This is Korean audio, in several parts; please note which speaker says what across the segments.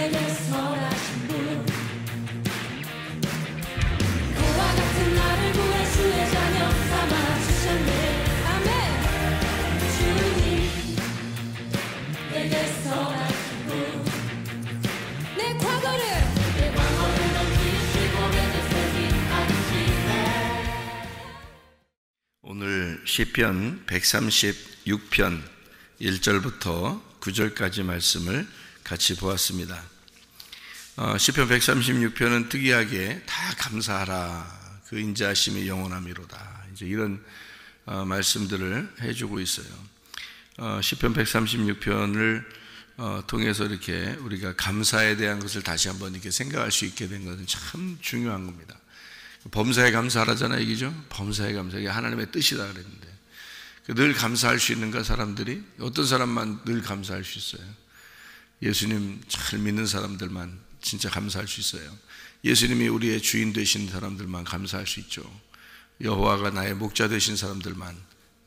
Speaker 1: 내게 선하신 분 그와 같은 나를 구해 주의 자녀 삼아주셨네. 아멘. 주님 내게 선하신 분 내 과거를 넘기시고 내게 새긴 아니시네.
Speaker 2: 오늘 시편 136편 1절부터 9절까지 말씀을 같이 보았습니다. 시편 136편은 특이하게 다 감사하라 그 인자하심이 영원함이로다 이제 이런 말씀들을 해주고 있어요. 시편 136편을 통해서 이렇게 우리가 감사에 대한 것을 다시 한번 이렇게 생각할 수 있게 된 것은 참 중요한 겁니다. 범사에 감사하라잖아요, 이기죠? 범사에 감사, 이게 하나님의 뜻이다 그랬는데 늘 감사할 수 있는가 사람들이? 어떤 사람만 늘 감사할 수 있어요? 예수님 잘 믿는 사람들만 진짜 감사할 수 있어요. 예수님이 우리의 주인 되신 사람들만 감사할 수 있죠. 여호와가 나의 목자 되신 사람들만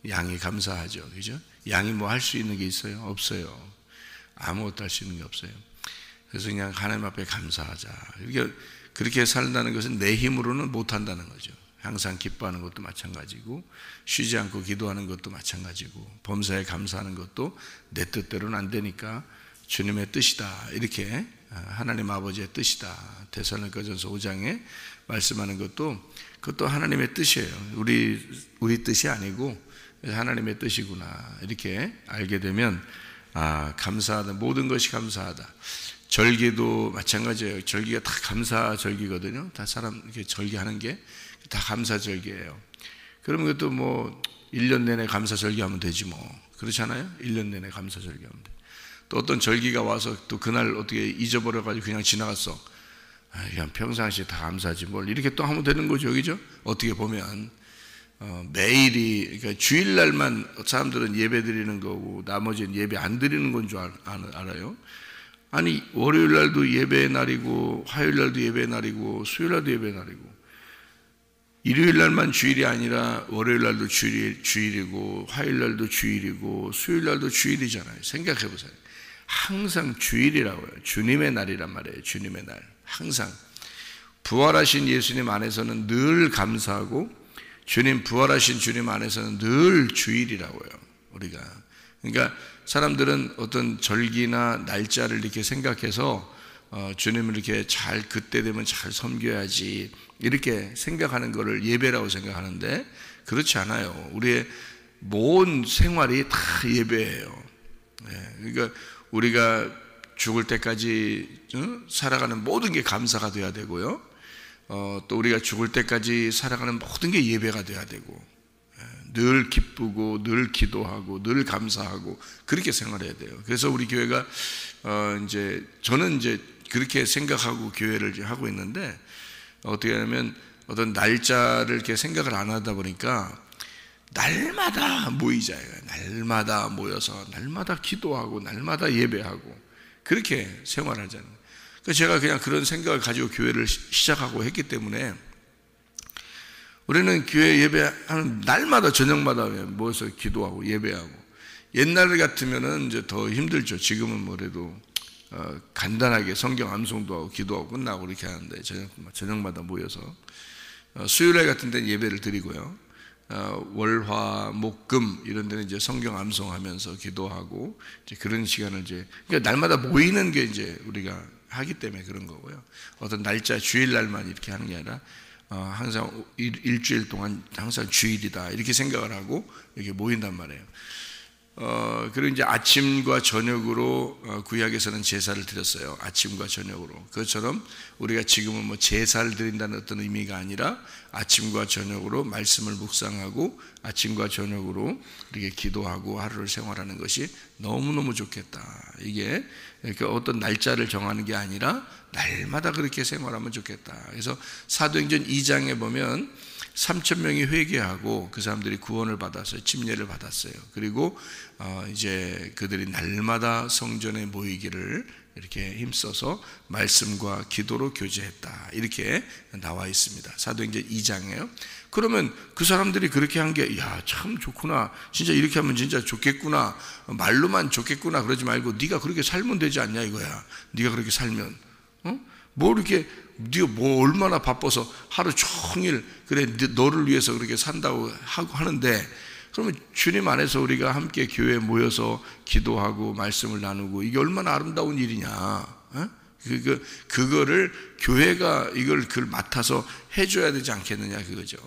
Speaker 2: 양이 감사하죠, 그죠? 양이 뭐 할 수 있는 게 있어요? 없어요. 아무것도 할 수 있는 게 없어요. 그래서 그냥 하나님 앞에 감사하자. 그렇게 산다는 것은 내 힘으로는 못한다는 거죠. 항상 기뻐하는 것도 마찬가지고 쉬지 않고 기도하는 것도 마찬가지고 범사에 감사하는 것도 내 뜻대로는 안 되니까 주님의 뜻이다 이렇게 하나님 아버지의 뜻이다 데살로니가전서 5장에 말씀하는 그것도 하나님의 뜻이에요. 우리 뜻이 아니고 하나님의 뜻이구나 이렇게 알게 되면 감사하다, 모든 것이 감사하다. 절기도 마찬가지예요. 절기가 다 감사 절기거든요. 다 사람 이렇게 절기하는 게 다 감사 절기예요. 그러면 그것도 뭐 1년 내내 감사 절기하면 되지 뭐. 그렇잖아요. 1년 내내 감사 절기하면 돼. 또 어떤 절기가 와서 또 그날 어떻게 잊어버려가지고 그냥 지나갔어. 그냥 평상시에 다 감사하지 뭘 이렇게 또 하면 되는 거죠, 그죠? 어떻게 보면 매일이 그러니까 주일날만 사람들은 예배 드리는 거고 나머지는 예배 안 드리는 건 줄 알아요. 아니 월요일날도 예배의 날이고 화요일날도 예배의 날이고 수요일날도 예배의 날이고 일요일날만 주일이 아니라 월요일날도 주일이고 화요일날도 주일이고 수요일날도 주일이잖아요. 생각해보세요. 항상 주일이라고요. 주님의 날이란 말이에요. 주님의 날. 항상 부활하신 예수님 안에서는 늘 감사하고 부활하신 주님 안에서는 늘 주일이라고요. 우리가 그러니까 사람들은 어떤 절기나 날짜를 이렇게 생각해서 주님을 이렇게 그때 되면 잘 섬겨야지 이렇게 생각하는 것을 예배라고 생각하는데 그렇지 않아요. 우리의 모든 생활이 다 예배예요. 그러니까 우리가 죽을 때까지 살아가는 모든 게 감사가 돼야 되고요. 또 우리가 죽을 때까지 살아가는 모든 게 예배가 돼야 되고 늘 기쁘고 늘 기도하고 늘 감사하고 그렇게 생활해야 돼요. 그래서 우리 교회가 저는 그렇게 생각하고 교회를 하고 있는데 어떻게 하냐면 어떤 날짜를 이렇게 생각을 안 하다 보니까 날마다 모이자요. 날마다 모여서 날마다 기도하고 날마다 예배하고 그렇게 생활하잖아요. 그러니까 제가 그냥 그런 생각을 가지고 교회를 시작하고 했기 때문에 우리는 교회 예배하는 날마다 저녁마다 모여서 기도하고 예배하고 옛날 같으면은 이제 더 힘들죠. 지금은 뭐래도 간단하게 성경 암송도 하고 기도하고 끝나고 이렇게 하는데 저녁마다 모여서 수요일 같은 데는 예배를 드리고요. 월화 목금 이런 데는 이제 성경 암송하면서 기도하고 이제 그런 시간을 그러니까 날마다 모이는 게 이제 우리가 하기 때문에 그런 거고요. 어떤 날짜 주일날만 이렇게 하는 게 아니라 항상 일주일 동안 항상 주일이다 이렇게 생각을 하고 이렇게 모인단 말이에요. 그리고 이제 아침과 저녁으로 구약에서는 제사를 드렸어요. 아침과 저녁으로. 그것처럼 우리가 지금은 뭐 제사를 드린다는 어떤 의미가 아니라 아침과 저녁으로 말씀을 묵상하고 아침과 저녁으로 이렇게 기도하고 하루를 생활하는 것이 너무너무 좋겠다. 이게 이렇게 어떤 날짜를 정하는 게 아니라 날마다 그렇게 생활하면 좋겠다. 그래서 사도행전 2장에 보면 3,000명이 회개하고 그 사람들이 구원을 받았어요. 침례를 받았어요. 그리고 이제 그들이 날마다 성전에 모이기를 이렇게 힘써서 말씀과 기도로 교제했다. 이렇게 나와 있습니다. 사도행전 2장이에요. 그러면 그 사람들이 그렇게 한 게, 야, 참 좋구나. 진짜 이렇게 하면 진짜 좋겠구나. 말로만 좋겠구나. 그러지 말고 네가 그렇게 살면 되지 않냐 이거야. 네가 그렇게 살면. 뭐 이렇게 네가 뭐 얼마나 바빠서 하루 종일 그래 너를 위해서 그렇게 산다고 하고 하는데, 그러면 주님 안에서 우리가 함께 교회에 모여서 기도하고 말씀을 나누고 이게 얼마나 아름다운 일이냐. 그거를 교회가 그걸 맡아서 해줘야 되지 않겠느냐 그거죠.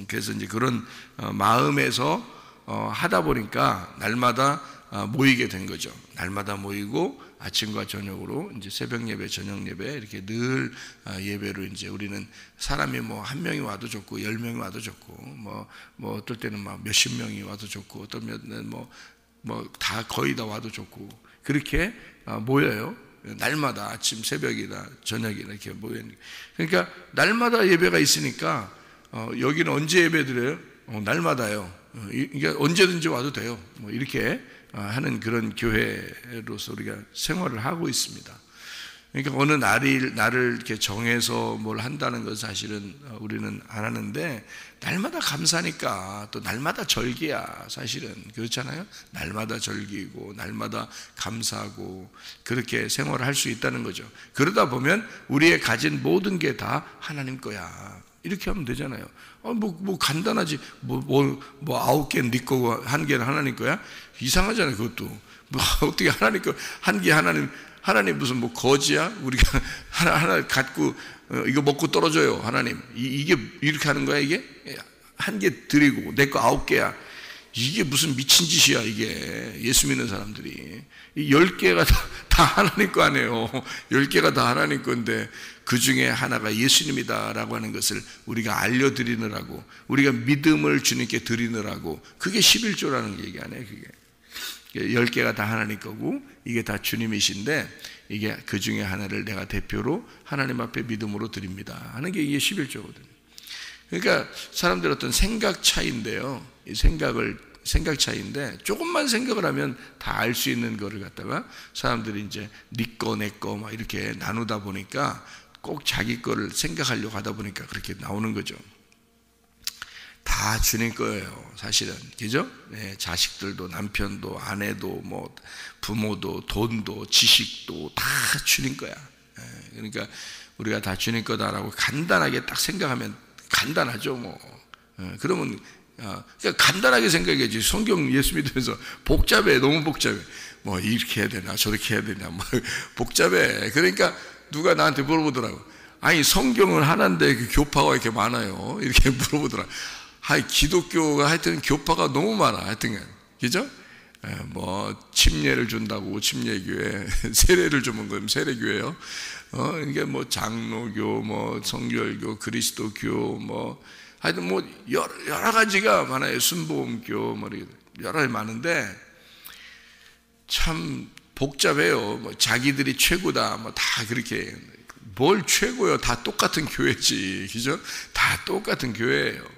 Speaker 2: 그래서 이제 그런 마음에서 하다 보니까 날마다 모이게 된 거죠. 날마다 모이고 아침과 저녁으로 이제 새벽 예배, 저녁 예배 이렇게 늘 예배로 이제 우리는 사람이 뭐 한 명이 와도 좋고 10명이 와도 좋고 뭐 어떨 때는 막 몇십 명이 와도 좋고 어떤 면은 뭐 다 거의 다 와도 좋고 그렇게 모여요. 날마다 아침 새벽이나 저녁이나 이렇게 모이는. 그러니까 날마다 예배가 있으니까 여기는 언제 예배 드려요? 날마다요. 그러니까 언제든지 와도 돼요. 뭐 이렇게 하는 그런 교회로서 우리가 생활을 하고 있습니다. 그러니까 어느 날을 이렇게 정해서 뭘 한다는 건 사실은 우리는 안 하는데, 날마다 감사하니까 또 날마다 절기야. 사실은 그렇잖아요. 날마다 절기고 날마다 감사하고 그렇게 생활을 할 수 있다는 거죠. 그러다 보면 우리의 가진 모든 게 다 하나님 거야. 이렇게 하면 되잖아요. 뭐 간단하지. 뭐 9개는 네 거고 1개는 하나님 거야? 이상하잖아요. 그것도. 뭐 어떻게 하나님 거, 1개 하나님 무슨 뭐 거지야? 우리가 하나 갖고 이거 먹고 떨어져요. 하나님. 이게 이렇게 하는 거야, 이게? 1개 드리고 내 거 9개야. 이게 무슨 미친 짓이야, 이게. 예수 믿는 사람들이. 이 10개가 다 하나님 거 아니에요. 10개가 다 하나님 건데 그 중에 하나가 예수님이다라고 하는 것을 우리가 알려드리느라고, 우리가 믿음을 주님께 드리느라고, 그게 11조라는 얘기 아니에요, 그게. 10개가 다 하나님 거고 이게 다 주님이신데, 이게 그 중에 하나를 내가 대표로 하나님 앞에 믿음으로 드립니다 하는 게 이게 11조거든요. 그러니까 사람들 어떤 생각 차이인데요. 이 생각 차이인데 조금만 생각을 하면 다 알 수 있는 거를 갖다가 사람들이 이제 네 거 내 거 막 이렇게 나누다 보니까 꼭 자기 거를 생각하려고 하다 보니까 그렇게 나오는 거죠. 다 주님 거예요, 사실은. 그죠? 네, 자식들도, 남편도, 아내도, 뭐 부모도, 돈도, 지식도 다 주님 거야. 네, 그러니까 우리가 다 주님 거다라고 간단하게 딱 생각하면 간단하죠, 뭐. 네, 그러면 그러니까 간단하게 생각해야지. 성경 예수 믿으면서 복잡해, 너무 복잡해. 뭐 이렇게 해야 되나 저렇게 해야 되나 뭐 복잡해. 그러니까 누가 나한테 물어보더라고. 아니 성경은 하나인데 그 교파가 이렇게 많아요. 이렇게 물어보더라고. 기독교가 하여튼 교파가 너무 많아. 하여튼 그죠? 뭐 침례를 준다고 침례교회, 세례를 주면 그럼 세례교회요. 이게 뭐 장로교, 뭐 성결교, 그리스도교, 뭐 하여튼 뭐 여러 가지가 많아요. 순복음교, 뭐 여러 가지 많은데 참 복잡해요. 뭐 자기들이 최고다, 뭐 다 그렇게. 뭘 최고요? 다 똑같은 교회지, 그죠? 다 똑같은 교회예요.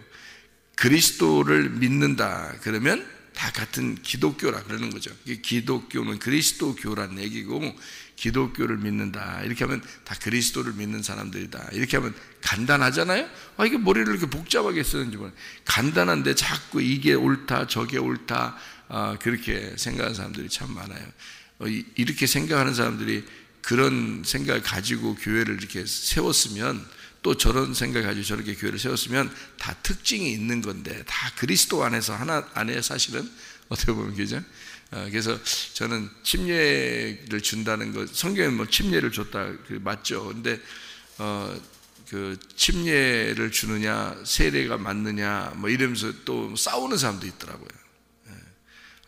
Speaker 2: 그리스도를 믿는다 그러면 다 같은 기독교라 그러는 거죠. 기독교는 그리스도교란 얘기고, 기독교를 믿는다 이렇게 하면 다 그리스도를 믿는 사람들이다 이렇게 하면 간단하잖아요. 이게 머리를 이렇게 복잡하게 쓰는지 모르겠어요. 간단한데 자꾸 이게 옳다 저게 옳다 그렇게 생각하는 사람들이 참 많아요. 이렇게 생각하는 사람들이 그런 생각을 가지고 교회를 이렇게 세웠으면, 또 저런 생각을 가지고 저렇게 교회를 세웠으면 다 특징이 있는 건데 다 그리스도 안에서 하나 안에 사실은 어떻게 보면 그죠? 그래서 저는 침례를 준다는 것, 성경에 뭐 침례를 줬다 맞죠? 근데 그 침례를 주느냐 세례가 맞느냐 뭐 이러면서 또 싸우는 사람도 있더라고요.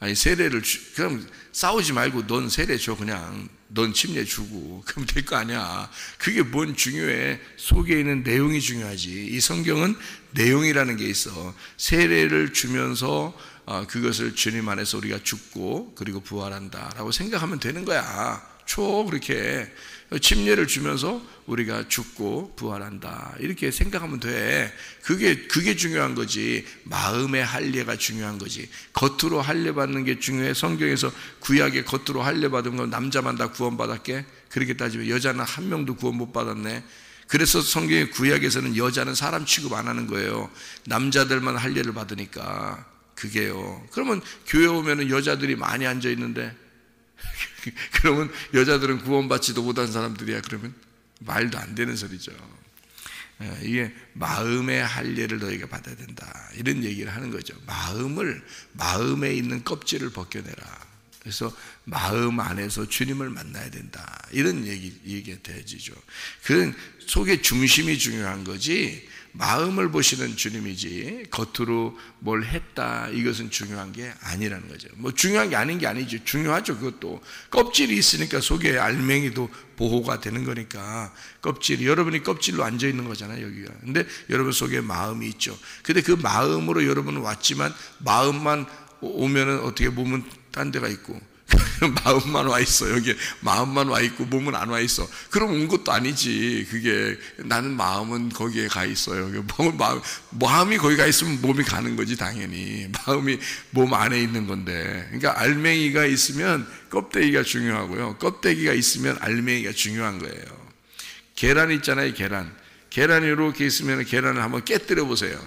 Speaker 2: 아니 세례를 그럼 싸우지 말고 넌 세례 줘, 그냥 넌 침례 주고 그러면 될 거 아니야. 그게 뭔 중요해. 속에 있는 내용이 중요하지. 이 성경은 내용이라는 게 있어. 세례를 주면서 그것을 주님 안에서 우리가 죽고 그리고 부활한다라고 생각하면 되는 거야. 줘. 그렇게 침례를 주면서 우리가 죽고 부활한다. 이렇게 생각하면 돼. 그게 중요한 거지. 마음의 할례가 중요한 거지. 겉으로 할례 받는 게 중요해. 성경에서 구약에 겉으로 할례 받은 건 남자만 다 구원받았게? 그렇게 따지면 여자는 한 명도 구원 못 받았네. 그래서 성경의 구약에서는 여자는 사람 취급 안 하는 거예요. 남자들만 할례를 받으니까. 그게요. 그러면 교회 오면은 여자들이 많이 앉아 있는데 그러면 여자들은 구원받지도 못한 사람들이야. 그러면 말도 안 되는 소리죠. 이게 마음의 할례를 너희가 받아야 된다. 이런 얘기를 하는 거죠. 마음에 있는 껍질을 벗겨내라. 그래서 마음 안에서 주님을 만나야 된다. 이런 얘기가 되어지죠. 그런 속의 중심이 중요한 거지, 마음을 보시는 주님이지 겉으로 뭘 했다 이것은 중요한 게 아니라는 거죠. 뭐 중요한 게 아닌 게 아니죠. 중요하죠. 그것도 껍질이 있으니까 속에 알맹이도 보호가 되는 거니까. 여러분이 껍질로 앉아 있는 거잖아요, 여기가. 근데 여러분 속에 마음이 있죠. 근데 그 마음으로 여러분은 왔지만 마음만 오면은 어떻게 몸은 딴 데가 있고 마음만 와 있어. 여기 마음만 와 있고 몸은 안 와 있어. 그럼 온 것도 아니지. 그게 나는 마음은 거기에 가 있어요. 마음이 거기 가 있으면 몸이 가는 거지, 당연히. 마음이 몸 안에 있는 건데. 그러니까 알맹이가 있으면 껍데기가 중요하고요. 껍데기가 있으면 알맹이가 중요한 거예요. 계란 있잖아요, 계란이 이렇게 있으면 계란을 한번 깨뜨려 보세요.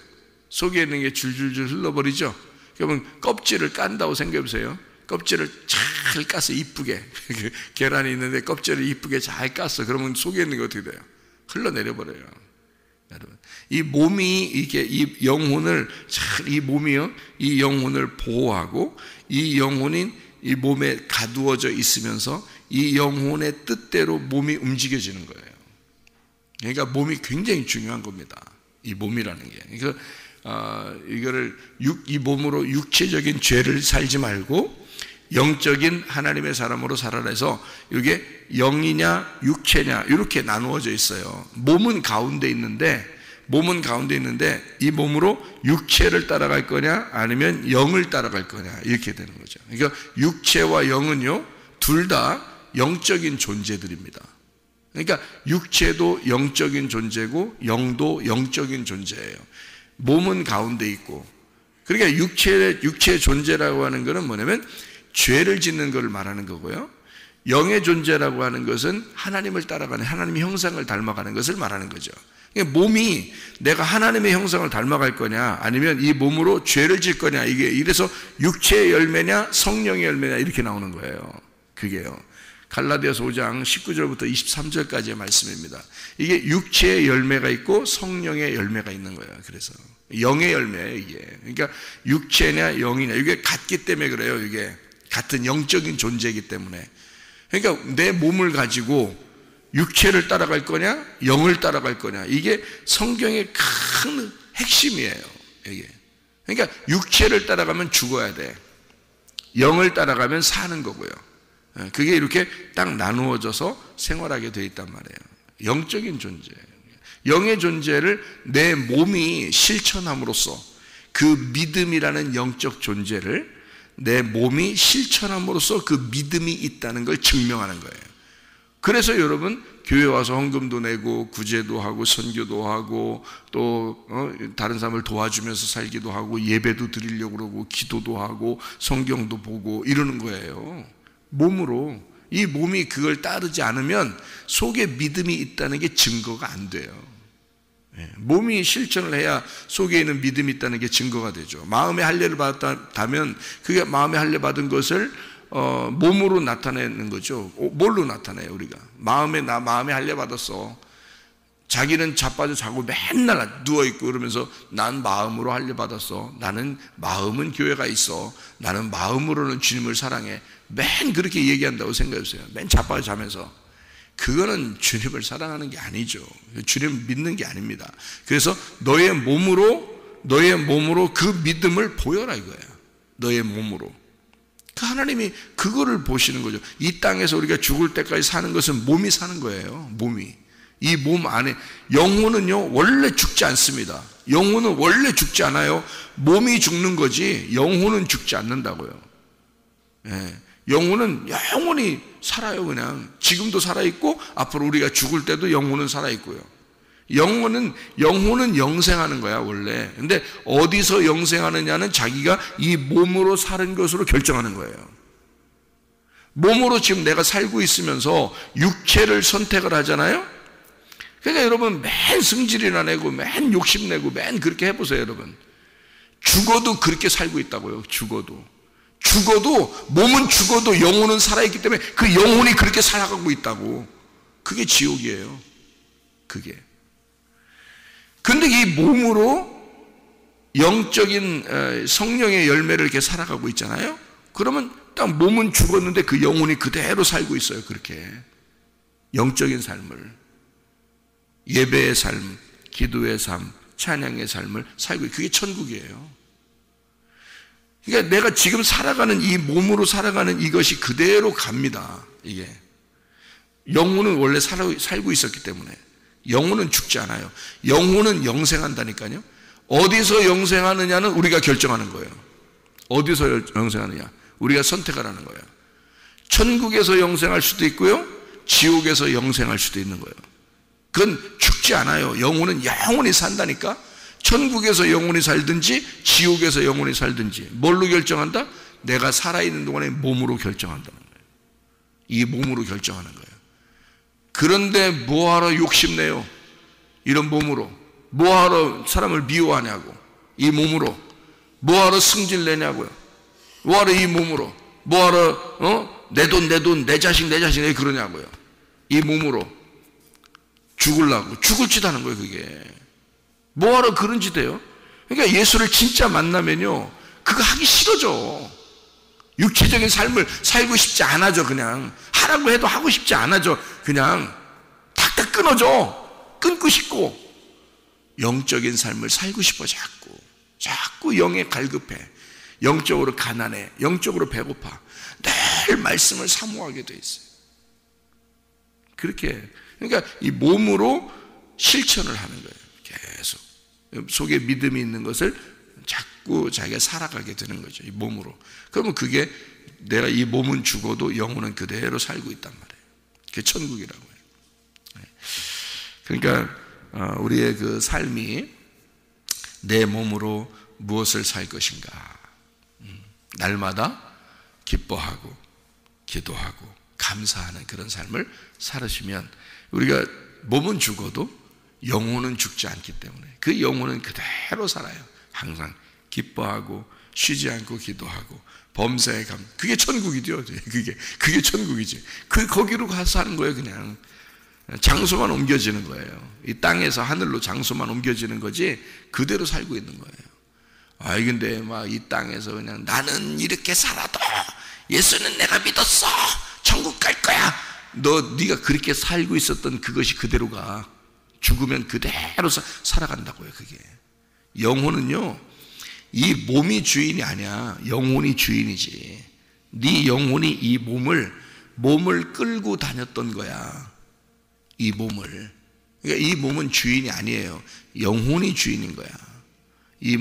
Speaker 2: 속에 있는 게 줄줄줄 흘러버리죠. 그러면 껍질을 깐다고 생각해 보세요. 껍질을 잘 까서 이쁘게 계란이 있는데 껍질을 이쁘게 잘 깠어. 그러면 속에 있는 게 어떻게 돼요? 흘러내려 버려요. 여러분, 이 몸이 이게 이 영혼을 이 몸이요, 이 영혼을 보호하고 이 영혼인 이 몸에 가두어져 있으면서 이 영혼의 뜻대로 몸이 움직여지는 거예요. 그러니까 몸이 굉장히 중요한 겁니다. 이 몸이라는 게. 그러니까 이거를 이 몸으로 육체적인 죄를 살지 말고 영적인 하나님의 사람으로 살아라 해서 이게 영이냐 육체냐 이렇게 나누어져 있어요. 몸은 가운데 있는데 이 몸으로 육체를 따라갈 거냐 아니면 영을 따라갈 거냐 이렇게 되는 거죠. 그러니까 육체와 영은요 둘 다 영적인 존재들입니다. 그러니까 육체도 영적인 존재고 영도 영적인 존재예요. 몸은 가운데 있고, 그러니까 육체의 존재라고 하는 것은 뭐냐면 죄를 짓는 것을 말하는 거고요. 영의 존재라고 하는 것은 하나님을 따라가는, 하나님의 형상을 닮아가는 것을 말하는 거죠. 그러니까 몸이 내가 하나님의 형상을 닮아갈 거냐 아니면 이 몸으로 죄를 질 거냐, 이래서 육체의 열매냐 성령의 열매냐 이렇게 나오는 거예요. 그게요. 갈라디아서 5장 19절부터 23절까지의 말씀입니다. 이게 육체의 열매가 있고 성령의 열매가 있는 거예요. 그래서 영의 열매예요, 이게. 그러니까 육체냐 영이냐 이게 같기 때문에 그래요. 이게 같은 영적인 존재이기 때문에. 그러니까 내 몸을 가지고 육체를 따라갈 거냐 영을 따라갈 거냐, 이게 성경의 큰 핵심이에요, 이게. 그러니까 육체를 따라가면 죽어야 돼. 영을 따라가면 사는 거고요. 그게 이렇게 딱 나누어져서 생활하게 되어 있단 말이에요. 영적인 존재, 영의 존재를 내 몸이 실천함으로써, 그 믿음이라는 영적 존재를 내 몸이 실천함으로써 그 믿음이 있다는 걸 증명하는 거예요. 그래서 여러분 교회 와서 헌금도 내고 구제도 하고 선교도 하고 또 다른 사람을 도와주면서 살기도 하고 예배도 드리려고 그러고 기도도 하고 성경도 보고 이러는 거예요. 몸으로. 이 몸이 그걸 따르지 않으면 속에 믿음이 있다는 게 증거가 안 돼요. 몸이 실천을 해야 속에 있는 믿음이 있다는 게 증거가 되죠. 마음의 할례를 받았다면 그게 마음의 할례 받은 것을 몸으로 나타내는 거죠. 뭘로 나타내요, 우리가? 마음에 할례 받았어. 자기는 자빠져 자고 맨날 누워있고 그러면서 난 마음으로 할례 받았어. 나는 마음은 교회가 있어. 나는 마음으로는 주님을 사랑해. 맨 그렇게 얘기한다고 생각해보세요. 맨 자빠져 자면서. 그거는 주님을 사랑하는 게 아니죠. 주님 믿는 게 아닙니다. 그래서 너의 몸으로 그 믿음을 보여라 이거예요. 너의 몸으로. 그 하나님이 그거를 보시는 거죠. 이 땅에서 우리가 죽을 때까지 사는 것은 몸이 사는 거예요. 몸이. 이 몸 안에. 영혼은요 원래 죽지 않습니다. 영혼은 원래 죽지 않아요. 몸이 죽는 거지 영혼은 죽지 않는다고요. 영혼은 영원히 살아요. 그냥 지금도 살아있고 앞으로 우리가 죽을 때도 영혼은 살아있고요. 영혼은 영생하는 거야 원래. 근데 어디서 영생하느냐는 자기가 이 몸으로 사는 것으로 결정하는 거예요. 몸으로 지금 내가 살고 있으면서 육체를 선택을 하잖아요. 그러니까 여러분 맨 승질이나 내고 맨 욕심내고 맨 그렇게 해보세요. 여러분 죽어도 그렇게 살고 있다고요. 죽어도 몸은 죽어도 영혼은 살아있기 때문에 그 영혼이 그렇게 살아가고 있다고. 그게 지옥이에요. 그게. 근데 이 몸으로 영적인 성령의 열매를 이렇게 살아가고 있잖아요. 그러면 딱 몸은 죽었는데 그 영혼이 그대로 살고 있어요. 그렇게 영적인 삶을, 예배의 삶, 기도의 삶, 찬양의 삶을 살고 있어요. 그게 천국이에요. 그러니까 내가 지금 살아가는 이 몸으로 살아가는 이것이 그대로 갑니다. 이게 영혼은 원래 살고 있었기 때문에 영혼은 죽지 않아요. 영혼은 영생한다니까요. 어디서 영생하느냐는 우리가 결정하는 거예요. 어디서 영생하느냐 우리가 선택을 하는 거예요. 천국에서 영생할 수도 있고요, 지옥에서 영생할 수도 있는 거예요. 그건 죽지 않아요. 영혼은 영원히 산다니까. 천국에서 영혼이 살든지 지옥에서 영혼이 살든지 뭘로 결정한다? 내가 살아있는 동안에 몸으로 결정한다는 거예요. 이 몸으로 결정하는 거예요. 그런데 뭐하러 욕심내요? 이런 몸으로. 뭐하러 사람을 미워하냐고. 이 몸으로. 뭐하러 승질내냐고요. 뭐하러 이 몸으로. 뭐하러 내 돈 내 자식 왜 그러냐고요. 이 몸으로 죽으려고. 죽을 짓 하는 거예요. 그게 뭐하러 그런 짓 해요? 그러니까 예수를 진짜 만나면요 그거 하기 싫어져. 육체적인 삶을 살고 싶지 않아져. 그냥 하라고 해도 하고 싶지 않아져. 그냥 탁탁 끊어져. 끊고 싶고 영적인 삶을 살고 싶어. 자꾸 영에 갈급해. 영적으로 가난해. 영적으로 배고파. 늘 말씀을 사모하게 돼 있어요. 그렇게. 그러니까 이 몸으로 실천을 하는 거예요. 계속 속에 믿음이 있는 것을 자꾸 자기가 살아가게 되는 거죠. 이 몸으로. 그러면 그게 내가 이 몸은 죽어도 영혼은 그대로 살고 있단 말이에요. 그게 천국이라고 해요. 그러니까 우리의 그 삶이 내 몸으로 무엇을 살 것인가. 날마다 기뻐하고 기도하고 감사하는 그런 삶을 살으시면 우리가 몸은 죽어도 영혼은 죽지 않기 때문에 그 영혼은 그대로 살아요. 항상 기뻐하고 쉬지 않고 기도하고 범사에 그게 천국이죠. 그게 천국이지. 거기로 가서 사는 거예요. 그냥 장소만 옮겨지는 거예요. 이 땅에서 하늘로 장소만 옮겨지는 거지 그대로 살고 있는 거예요. 근데 막 이 땅에서 그냥 나는 이렇게 살아도 예수는 내가 믿었어. 천국 갈 거야. 네가 그렇게 살고 있었던 그것이 그대로 가. 죽으면 그대로 살아간다고요. 그게 영혼은요 이 몸이 주인이 아니야. 영혼이 주인이지. 네 영혼이 이 몸을 끌고 다녔던 거야. 이 몸을. 그러니까 이 몸은 주인이 아니에요. 영혼이 주인인 거야. 이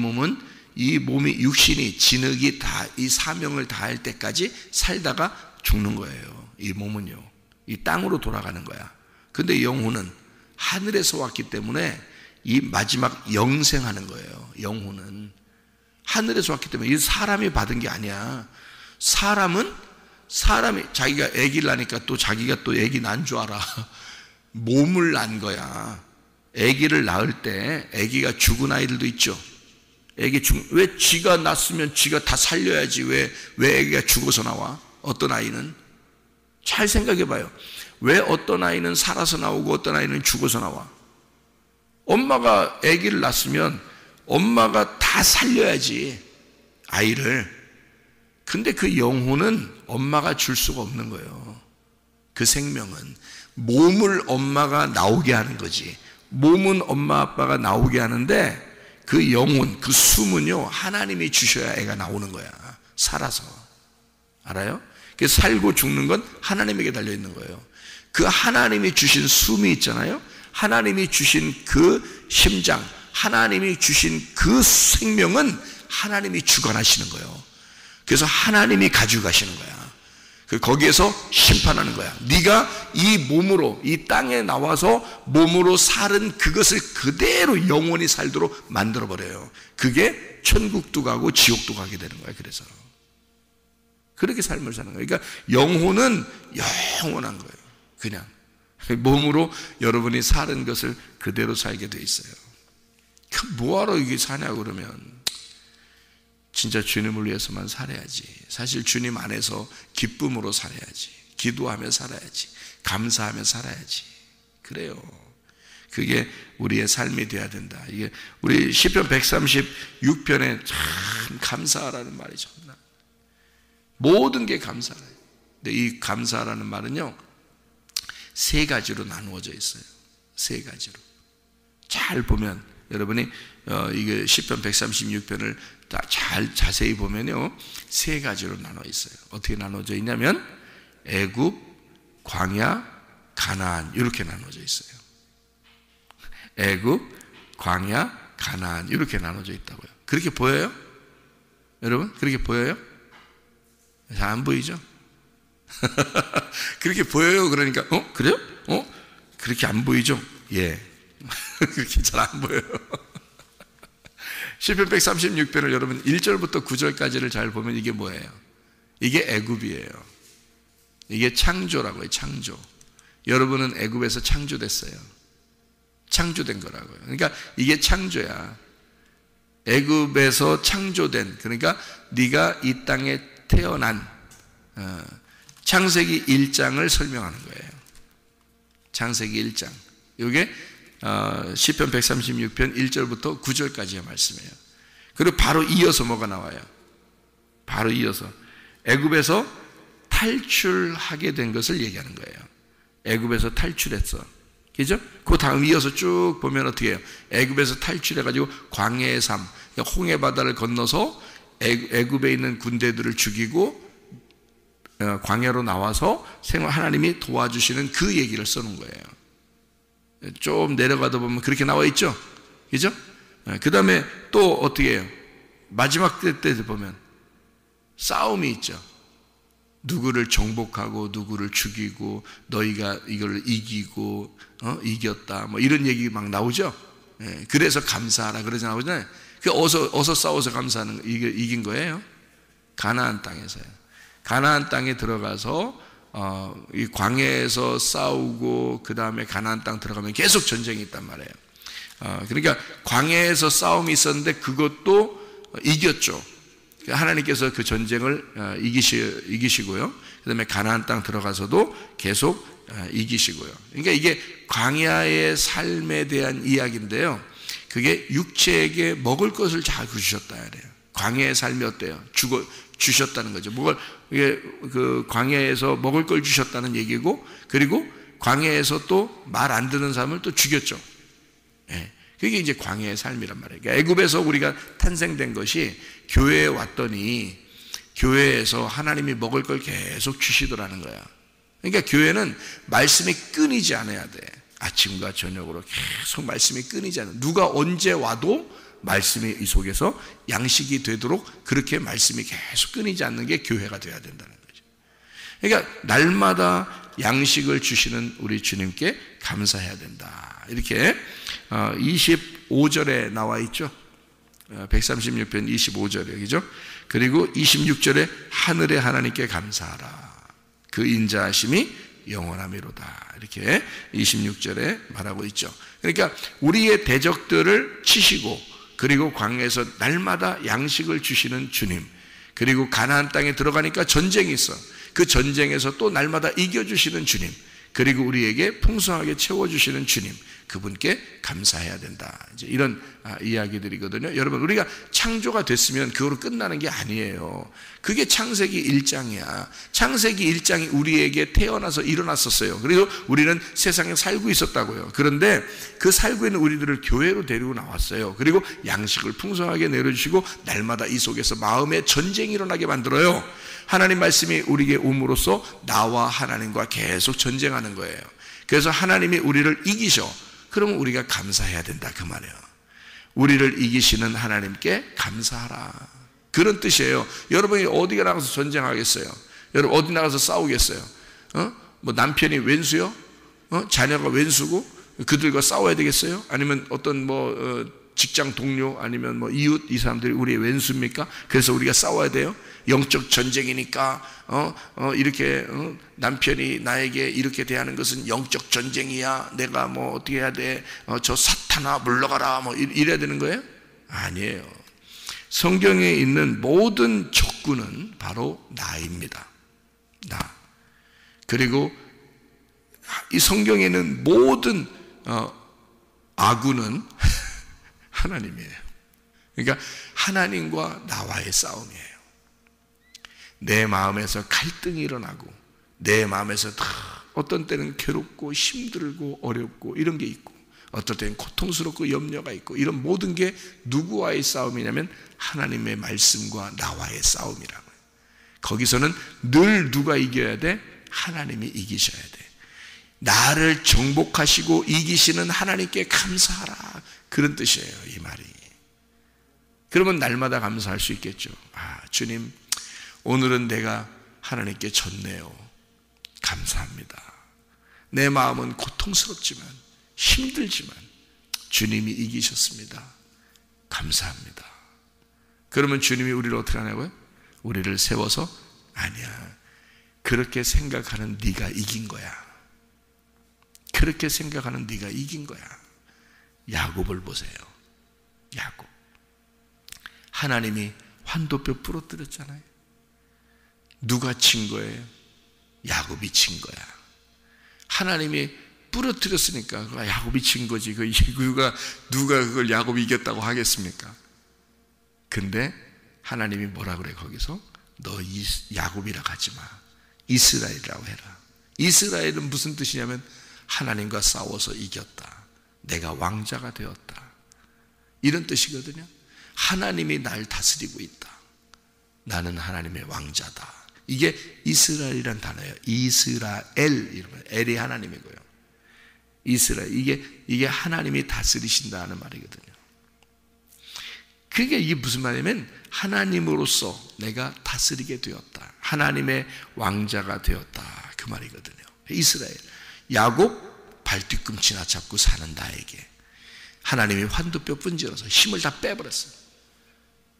Speaker 2: 몸이 육신이 진흙이 다 이 사명을 다할 때까지 살다가 죽는 거예요. 이 몸은요 이 땅으로 돌아가는 거야. 근데 영혼은 하늘에서 왔기 때문에 이 마지막 영생하는 거예요. 영혼은 하늘에서 왔기 때문에 이 사람이 받은 게 아니야. 사람이 자기가 아기를 낳으니까 또 자기가 또 아기 난 줄 알아. 몸을 낳은 거야. 아기를 낳을 때 아기가 죽은 아이들도 있죠. 왜 지가 낳았으면 지가 다 살려야지 왜 아기가 죽어서 나와? 어떤 아이는 잘 생각해 봐요. 왜 어떤 아이는 살아서 나오고 어떤 아이는 죽어서 나와? 엄마가 아기를 낳았으면 엄마가 다 살려야지 아이를. 근데 그 영혼은 엄마가 줄 수가 없는 거예요. 그 생명은 몸을 엄마가 나오게 하는 거지. 몸은 엄마 아빠가 나오게 하는데 그 영혼, 그 숨은요 하나님이 주셔야 애가 나오는 거야. 살아서. 알아요? 살고 죽는 건 하나님에게 달려있는 거예요. 그 하나님이 주신 숨이 있잖아요. 하나님이 주신 그 심장, 하나님이 주신 그 생명은 하나님이 주관하시는 거예요. 그래서 하나님이 가지고 가시는 거야. 거기에서 심판하는 거야. 네가 이 몸으로, 이 땅에 나와서 몸으로 살은 그것을 그대로 영원히 살도록 만들어버려요. 그게 천국도 가고 지옥도 가게 되는 거야. 그래서 그렇게 삶을 사는 거예요. 그러니까 영혼은 영원한 거예요. 그냥 몸으로 여러분이 사는 것을 그대로 살게 돼 있어요. 뭐하러 이게 사냐고 그러면 진짜 주님을 위해서만 살아야지. 사실 주님 안에서 기쁨으로 살아야지. 기도하며 살아야지. 감사하며 살아야지. 그래요. 그게 우리의 삶이 되어야 된다. 이게 우리 시편 136편에 참 감사하라는 말이 정말 모든 게 감사해요. 근데 이 감사라는 말은요, 세 가지로 나누어져 있어요. 세 가지로. 잘 보면 여러분이 이게 시편 136편을 잘 자세히 보면요, 세 가지로 나눠 있어요. 어떻게 나눠져 있냐면 애굽, 광야, 가나안 이렇게 나눠져 있어요. 애굽, 광야, 가나안 이렇게 나눠져 있다고요. 그렇게 보여요? 여러분 그렇게 보여요? 잘 안 보이죠? 그렇게 보여요. 그러니까 그래요? 그렇게 안 보이죠? 예. 그렇게 잘 안 보여요. 시편 136편을 여러분 1절부터 9절까지를 잘 보면 이게 뭐예요? 이게 애굽이에요. 이게 창조라고요. 창조. 여러분은 애굽에서 창조됐어요. 창조된 거라고요. 그러니까 이게 창조야. 애굽에서 창조된, 그러니까 네가 이 땅에 태어난 창세기 1장을 설명하는 거예요. 창세기 1장. 이게 시편 136편 1절부터 9절까지의 말씀이에요. 그리고 바로 이어서 뭐가 나와요? 바로 이어서 애굽에서 탈출하게 된 것을 얘기하는 거예요. 애굽에서 탈출했어. 그죠? 그 다음 이어서 쭉 보면 어떻게 해요? 애굽에서 탈출해가지고 광야의 삶, 홍해 바다를 건너서 애굽에 있는 군대들을 죽이고 광야로 나와서 하나님이 도와주시는 그 얘기를 써놓은 거예요. 좀 내려가다 보면 그렇게 나와 있죠? 그죠? 그 다음에 또 어떻게 해요? 마지막 때 보면 싸움이 있죠. 누구를 정복하고 누구를 죽이고 너희가 이걸 이기고 이겼다 뭐 이런 얘기 막 나오죠. 그래서 감사하라 그러지 나오잖아요. 어서 싸워서 감사하는 이긴 거예요. 가나안 땅에서요. 가나안 땅에 들어가서 이 광야에서 싸우고 그 다음에 가나안 땅 들어가면 계속 전쟁이 있단 말이에요. 그러니까 광야에서 싸움이 있었는데 그것도 이겼죠. 하나님께서 그 전쟁을 이기시고요. 그 다음에 가나안 땅 들어가서도 계속 이기시고요. 그러니까 이게 광야의 삶에 대한 이야기인데요. 그게 육체에게 먹을 것을 잘 주셨다 그래요. 광야의 삶이 어때요? 주셨다는 거죠. 이게 그 광야에서 먹을 걸 주셨다는 얘기고, 그리고 광야에서 또 말 안 듣는 사람을 또 죽였죠. 예. 그게 이제 광야의 삶이란 말이에요. 그러니까 애굽에서 우리가 탄생된 것이 교회에 왔더니 교회에서 하나님이 먹을 걸 계속 주시더라는 거야. 그러니까 교회는 말씀이 끊이지 않아야 돼. 아침과 저녁으로 계속 말씀이 끊이지 않아. 누가 언제 와도 말씀이 이 속에서 양식이 되도록 그렇게 말씀이 계속 끊이지 않는 게 교회가 돼야 된다는 거죠. 그러니까 날마다 양식을 주시는 우리 주님께 감사해야 된다. 이렇게 25절에 나와 있죠. 136편 25절에, 그죠? 그리고 26절에 하늘의 하나님께 감사하라. 그 인자하심이 영원하미로다. 이렇게 26절에 말하고 있죠. 그러니까 우리의 대적들을 치시고, 그리고 광야에서 날마다 양식을 주시는 주님, 그리고 가나안 땅에 들어가니까 전쟁이 있어. 그 전쟁에서 또 날마다 이겨주시는 주님, 그리고 우리에게 풍성하게 채워주시는 주님, 그분께 감사해야 된다. 이제 이런 이야기들이거든요. 여러분, 우리가 창조가 됐으면 그거로 끝나는 게 아니에요. 그게 창세기 1장이야. 창세기 1장이 우리에게 태어나서 일어났었어요. 그래서 우리는 세상에 살고 있었다고요. 그런데 그 살고 있는 우리들을 교회로 데리고 나왔어요. 그리고 양식을 풍성하게 내려주시고 날마다 이 속에서 마음의 전쟁이 일어나게 만들어요. 하나님 말씀이 우리에게 옴으로써 나와 하나님과 계속 전쟁하는 거예요. 그래서 하나님이 우리를 이기셔. 그러면 우리가 감사해야 된다 그 말이에요. 우리를 이기시는 하나님께 감사하라. 그런 뜻이에요. 여러분이 어디가 나가서 전쟁하겠어요? 여러분 어디 나가서 싸우겠어요? 뭐 남편이 왼수요? 자녀가 왼수고 그들과 싸워야 되겠어요? 아니면 어떤 직장 동료 아니면 이웃 이 사람들이 우리의 왼수입니까? 그래서 우리가 싸워야 돼요? 영적 전쟁이니까 이렇게 남편이 나에게 이렇게 대하는 것은 영적 전쟁이야. 내가 어떻게 해야 돼? 저 사탄아 물러가라 이래야 되는 거예요? 아니에요. 성경에 있는 모든 적군은 바로 나입니다. 나. 그리고 이 성경에 있는 모든 아군은 하나님이에요. 그러니까 하나님과 나와의 싸움이에요. 내 마음에서 갈등이 일어나고 내 마음에서 어떤 때는 괴롭고 힘들고 어렵고 이런 게 있고 어떨 때는 고통스럽고 염려가 있고 이런 모든 게 누구와의 싸움이냐면 하나님의 말씀과 나와의 싸움이라고요. 거기서는 늘 누가 이겨야 돼? 하나님이 이기셔야 돼. 나를 정복하시고 이기시는 하나님께 감사하라, 그런 뜻이에요, 이 말이. 그러면 날마다 감사할 수 있겠죠. 주님, 오늘은 내가 하나님께 졌네요. 감사합니다. 내 마음은 고통스럽지만 힘들지만 주님이 이기셨습니다. 감사합니다. 그러면 주님이 우리를 어떻게 하냐고요? 우리를 세워서 아니야, 그렇게 생각하는 네가 이긴 거야. 그렇게 생각하는 네가 이긴 거야. 야곱을 보세요. 야곱. 하나님이 환도뼈 부러뜨렸잖아요. 누가 친 거예요? 야곱이 친 거야. 하나님이 부러뜨렸으니까 야곱이 친 거지. 누가 그걸 야곱이 이겼다고 하겠습니까? 근데 하나님이 뭐라 그래? 거기서 너 야곱이라 하지 마. 이스라엘이라고 해라. 이스라엘은 무슨 뜻이냐면 하나님과 싸워서 이겼다. 내가 왕자가 되었다. 이런 뜻이거든요. 하나님이 날 다스리고 있다. 나는 하나님의 왕자다. 이게 이스라엘이란 단어예요. 이스라엘, 이러면 엘이 하나님이고요. 이스라엘, 이게 하나님이 다스리신다는 말이거든요. 이게 무슨 말이냐면 하나님으로서 내가 다스리게 되었다. 하나님의 왕자가 되었다, 그 말이거든요. 이스라엘. 야곱, 발뒤꿈치나 잡고 사는 나에게 하나님이 환도뼈 분질러서 힘을 다 빼버렸어요.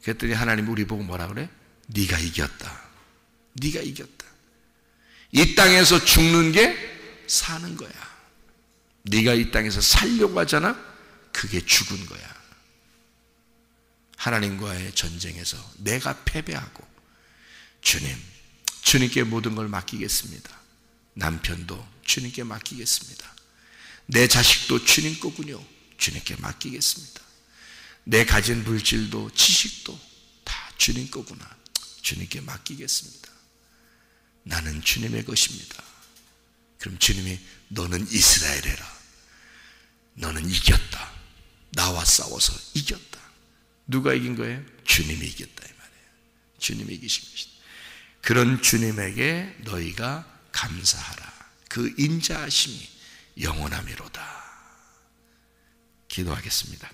Speaker 2: 그랬더니 하나님이 우리 보고 뭐라 그래? 네가 이겼다. 네가 이겼다. 이 땅에서 죽는 게 사는 거야. 네가 이 땅에서 살려고 하잖아? 그게 죽은 거야. 하나님과의 전쟁에서 내가 패배하고 주님께 모든 걸 맡기겠습니다. 남편도 주님께 맡기겠습니다. 내 자식도 주님 거군요. 주님께 맡기겠습니다. 내 가진 물질도 지식도 다 주님 거구나. 주님께 맡기겠습니다. 나는 주님의 것입니다. 그럼 주님이 너는 이스라엘이라. 너는 이겼다. 나와 싸워서 이겼다. 누가 이긴 거예요? 주님이 이겼다 이 말이에요. 주님이 이기신 것이다. 그런 주님에게 너희가 감사하라. 그 인자하심이 영원함이로다. 기도하겠습니다.